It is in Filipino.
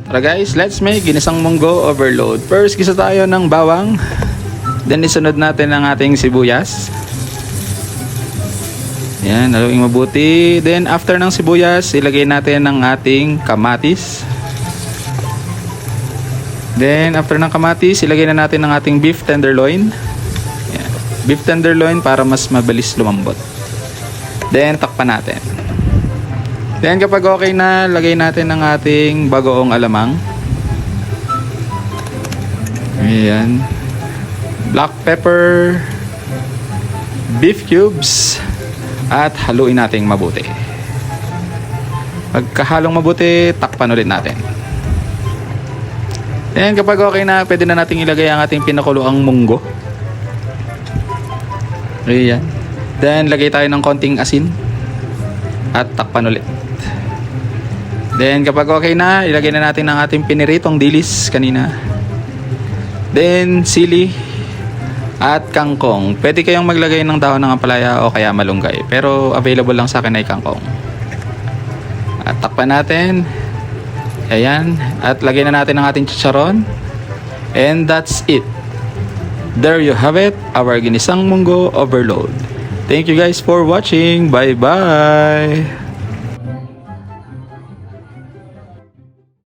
Tara guys, let's make ginisang munggo overload. First, gisa tayo ng bawang. Then isunod natin ang ating sibuyas. Yan, haluin mabuti. Then after ng sibuyas, ilagay natin ang ating kamatis. Then after ng kamatis, ilagay na natin ang ating beef tenderloin. Yan. Beef tenderloin para mas mabilis lumambot. Then takpan natin. Then kapag okay na, lagay natin ang ating bagoong alamang. Ayan. Black pepper, beef cubes, at haluin natin mabuti. Pagkahalong mabuti, takpan ulit natin. Then kapag okay na, pwede na natin ilagay ang ating pinakuluang munggo. Ayan. Then lagay tayo ng konting asin at takpan ulit. Then kapag okay na, ilagay na natin ang ating piniritong dilis kanina. Then sili at kangkong. Pwede kayong maglagay ng dahon ng ampalaya o kaya malunggay, pero available lang sa akin ay kangkong. At takpan natin. Ayan. At lagay na natin ang ating chicharon. And that's it. There you have it, our ginisang munggo overload. Thank you guys for watching. Bye bye.